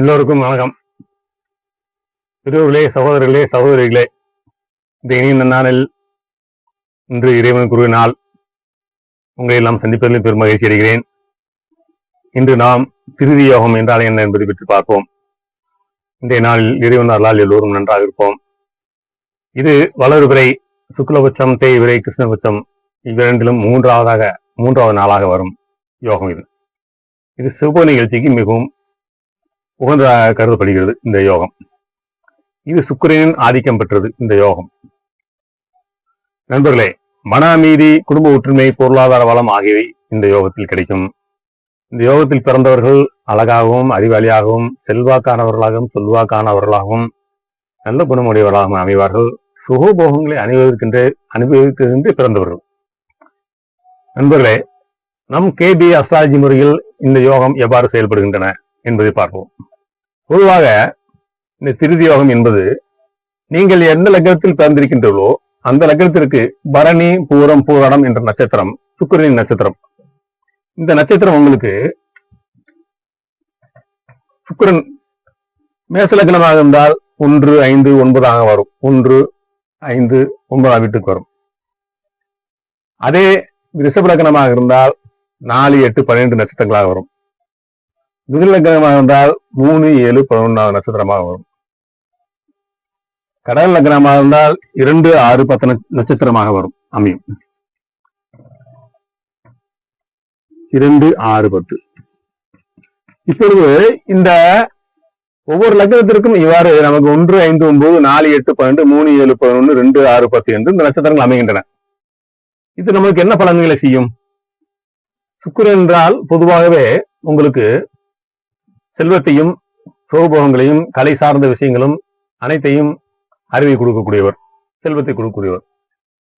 எல்லோருக்கும் வணக்கம். பெரியவர்களே, சகோதரர்களே, சகோதரிகளே, இந்த இனிய நாளில் இன்று இறைவன் குரு நாள் உங்களை எல்லாம் சந்திப்பதில் பெரும் மகிழ்ச்சி அடைகிறேன். இன்று நாம் திருதி யோகம் என்றால் என்ன என்பதை பற்றி பார்ப்போம். இன்றைய நாளில் இறைவன் அருளால் எல்லோரும் நன்றாக இருப்போம். இது வளர்பிறை சுக்லபட்சம், தேய்விரை, கிருஷ்ணபட்சம் இவ்விரண்டிலும் மூன்றாவது நாளாக வரும் யோகம். இது சுப நிகழ்ச்சிக்கு மிகவும் உகந்ததாக கருதப்படுகிறது. இந்த யோகம் இது சுக்கிரனின் ஆதிக்கம் பெற்றது. இந்த யோகம் நண்பர்களே, மன அமைதி, குடும்ப ஒற்றுமை, பொருளாதார வளம் ஆகியவை இந்த யோகத்தில் கிடைக்கும். இந்த யோகத்தில் பிறந்தவர்கள் அழகாகவும் அறிவாளியாகவும் செல்வாக்கானவர்களாகவும் சொல்வாக்கானவர்களாகவும் நல்ல குணமுடையவர்களாகவும் அமைவார்கள். சுகபோகங்களை அனுபவிக்கின்ற பிறந்தவர்கள். நண்பர்களே, நம் கேபி அஸ்ட்ராலஜி முறையில் இந்த யோகம் எவ்வாறு செயல்படுகின்றன என்பதை பார்ப்போம். பொதுவாக இந்த திருதி யோகம் என்பது நீங்கள் எந்த லக்னத்தில் பிறந்திருக்கின்றீர்களோ அந்த லக்னத்திற்கு பரணி, பூரம், பூரணம் என்ற நட்சத்திரம் சுக்கிரனின் நட்சத்திரம். இந்த நட்சத்திரம் உங்களுக்கு சுக்கிரன் மேச லக்னமாக இருந்தால் 1, 5, 9 வரும். 1, 5, 9 வீட்டுக்கு வரும். அதே ரிஷப லக்னமாக இருந்தால் 4, 8, 12 நட்சத்திரங்களாக வரும். மிதுன லக்னமாக இருந்தால் 3, 7, 11 நட்சத்திரமாக வரும். கடக லக்னமாக இருந்தால் 2, 6, 10 நட்சத்திரமாக வரும் அமையும். 2, 6, 10. இப்பொழுது இந்த ஒவ்வொரு லக்னத்திற்கும் இவ்வாறு நமக்கு 1, 5, 9, 4, 8, 12, 3, 7, 11, 2, 6, 10 என்று இந்த நட்சத்திரங்கள் அமைகின்றன. இது நமக்கு என்ன பலன்களை செய்யும்? சுக்கிரன் என்றால் பொதுவாகவே உங்களுக்கு செல்வத்தையும் சுகபோகங்களையும் கலை சார்ந்த விஷயங்களும் அனைத்தையும் அறிவை கொடுக்கக்கூடியவர், செல்வத்தை கொடுக்கக்கூடியவர்.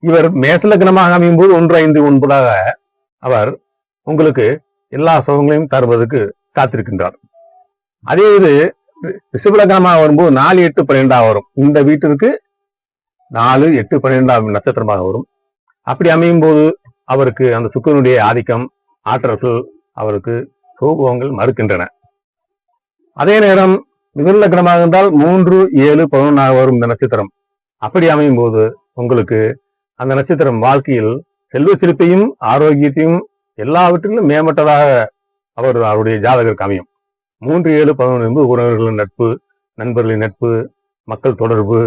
இவர் மேச லக்னமாக அமையும் போது 1, 5, 9 அவர் உங்களுக்கு எல்லா சுகங்களையும் தருவதற்கு காத்திருக்கின்றார். அதே இது ரிஷப லக்னமாக வரும்போது 4, 8, 12 வரும். இந்த வீட்டிற்கு 4, 8, 12 நட்சத்திரமாக வரும். அப்படி அமையும் போது அவருக்கு அந்த சுக்கிரனுடைய ஆதிக்கம், ஆற்றல்கள் அவருக்கு சுகபோகங்கள் மறுக்கின்றன. அதே நேரம் மிதுன லக்னமாக இருந்தால் 3, 7, 11 வரும் இந்த நட்சத்திரம். அப்படி அமையும் போது உங்களுக்கு அந்த நட்சத்திரம் வாழ்க்கையில் செல்வ செழிப்பையும் ஆரோக்கியத்தையும் எல்லாவற்றிலும் மேம்பட்டதாக அவருடைய ஜாதகருக்கு அமையும். 3, 7, 11 என்பது உறவினர்களின் நட்பு, நண்பர்களின் நட்பு, மக்கள் தொடர்பு,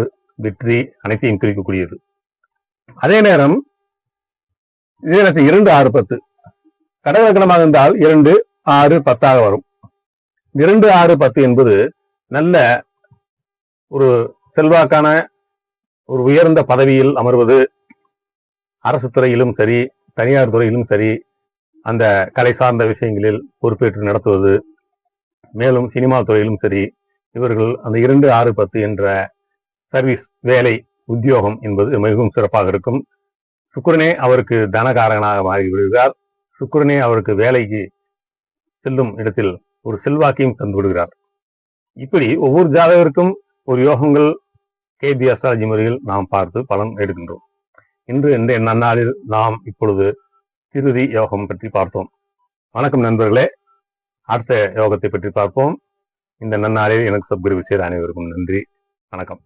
வெற்றி அனைத்தையும் குறிக்கக்கூடியது. அதே நேரம் இதே நேரத்தில் 2, 6, 10 கடக லக்னமாக இருந்தால் 2, 6, 10 வரும். 2, 6, 10 என்பது நல்ல ஒரு செல்வாக்கான ஒரு உயர்ந்த பதவியில் அமர்வது, அரசு துறையிலும் சரி தனியார் துறையிலும் சரி அந்த கலை சார்ந்த விஷயங்களில் பொறுப்பேற்று நடத்துவது, மேலும் சினிமா துறையிலும் சரி இவர்கள் அந்த 2, 6, 10 என்ற சர்வீஸ் வேலை உத்தியோகம் என்பது மிகவும் சிறப்பாக இருக்கும். சுக்கிரனே அவருக்கு தனகாரகனாக மாறிவிடுகிறார். சுக்கிரனே அவருக்கு வேலைக்கு செல்லும் இடத்தில் ஒரு செல்வாக்கையும் தந்து விடுகிறார். இப்படி ஒவ்வொரு ஜாதகருக்கும் ஒரு யோகங்கள் கேபி அஸ்ட்ராலஜி முறையில் நாம் பார்த்து பலன் எடுக்கின்றோம். இன்று இந்த நன்னாளில் நாம் இப்பொழுது திருதி யோகம் பற்றி பார்த்தோம். வணக்கம் நண்பர்களே, அடுத்த யோகத்தை பற்றி பார்ப்போம். இந்த நன்னாளில் எனக்கு சப்குரு செய்த அனைவருக்கும் நன்றி. வணக்கம்.